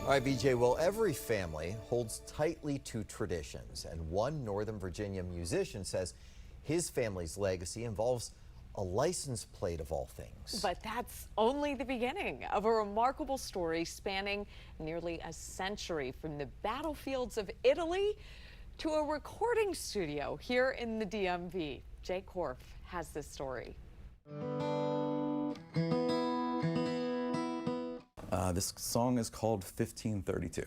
All right, BJ, well, every family holds tightly to traditions, and one Northern Virginia musician says his family's legacy involves a license plate of all things. But that's only the beginning of a remarkable story spanning nearly a century, from the battlefields of Italy to a recording studio here in the DMV. Jay Korf has this story. This song is called 1532.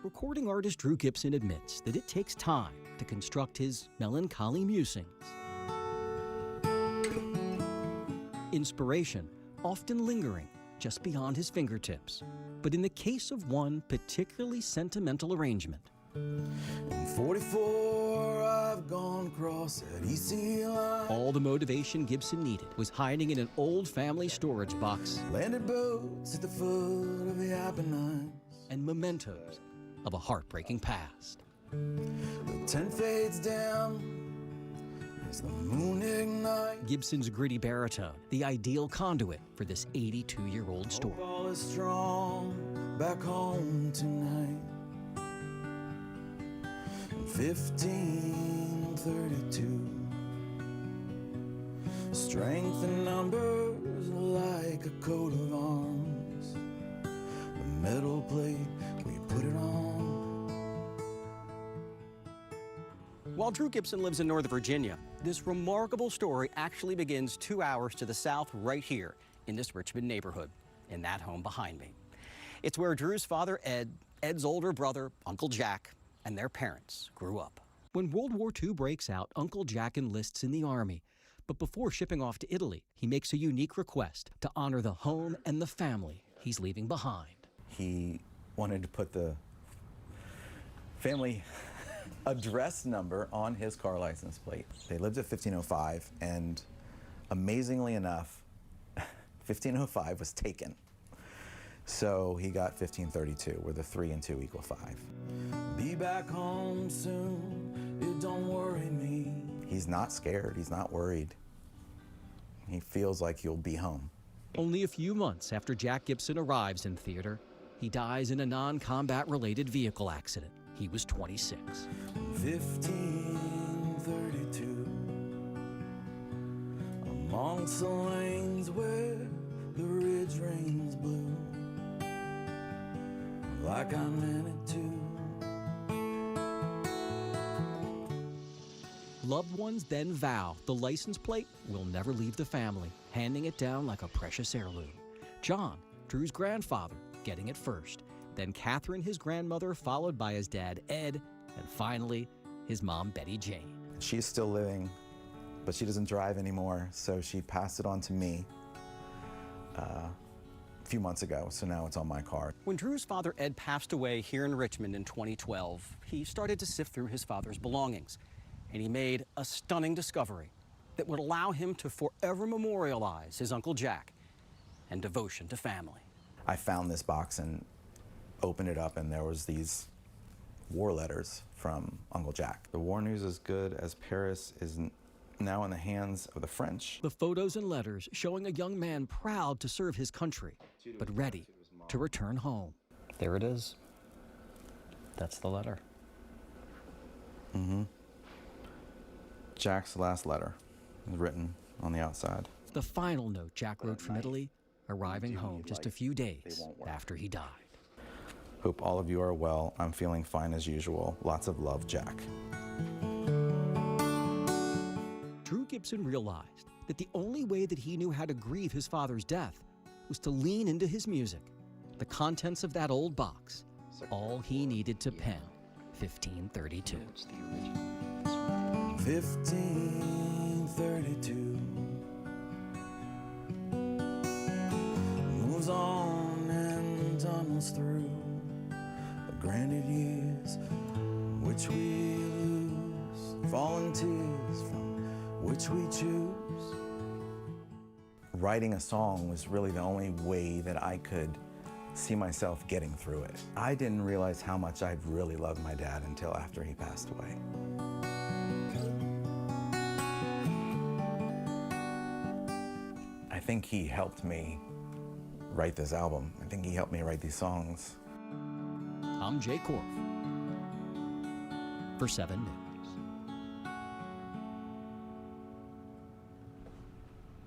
Recording artist Drew Gibson admits that it takes time to construct his melancholy musings. Inspiration often lingering just beyond his fingertips. But in the case of one particularly sentimental arrangement, In 44, I've gone across that EC line. all the motivation Gibson needed was hiding in an old family storage box Landed boats at the foot of the Apennines. and mementos of a heartbreaking past. The tent fades down as the moon ignites. Gibson's gritty baritone, the ideal conduit for this 82-year-old story. Hope all is strong back home tonight. In 1532, strength in numbers like a coat of arms. The metal plate, we put it on. While Drew Gibson lives in Northern Virginia, this remarkable story actually begins 2 hours to the south right here in this Richmond neighborhood, in that home behind me. It's where Drew's father, Ed, Ed's older brother, Uncle Jack, and their parents grew up. When World War II breaks out, Uncle Jack enlists in the Army. But before shipping off to Italy, he makes a unique request to honor the home and the family he's leaving behind. He wanted to put the family address number on his car license plate. They lived at 1505, and amazingly enough, 1505 was taken. So he got 1532, where the 3 and 2 equal 5. Be back home soon, it don't worry me. He's not scared, he's not worried. He feels like he'll be home. Only a few months after Jack Gibson arrives in theater, he dies in a non-combat related vehicle accident. He was 26. 1532, amongst the lanes where the ridge rains blue, like I meant it to. Loved ones then vow the license plate will never leave the family, handing it down like a precious heirloom. John, Drew's grandfather, getting it first. Then Catherine, his grandmother, followed by his dad, Ed, and finally, his mom, Betty Jane. She's still living, but she doesn't drive anymore, so she passed it on to me a few months ago, so now it's on my car. When Drew's father, Ed, passed away here in Richmond in 2012, he started to sift through his father's belongings, and he made a stunning discovery that would allow him to forever memorialize his Uncle Jack and devotion to family. I found this box and opened it up, and there was these war letters from Uncle Jack. The war news is good as Paris is now in the hands of the French. The photos and letters showing a young man proud to serve his country, but ready to return home. There it is. That's the letter. Mm-hmm. Jack's last letter was written on the outside. The final note Jack wrote from Italy, arriving home just a few days after he died. Hope all of you are well. I'm feeling fine as usual. Lots of love, Jack. Drew Gibson realized that the only way that he knew how to grieve his father's death was to lean into his music. The contents of that old box, all he needed to pen 1532. 1532 moves on and tunnels through the granite years which we lose, fallen tears from which we choose. Writing a song was really the only way that I could see myself getting through it. I didn't realize how much I really loved my dad until after he passed away. I think he helped me write this album. I think he helped me write these songs. I'm Jay Korf for 7 News.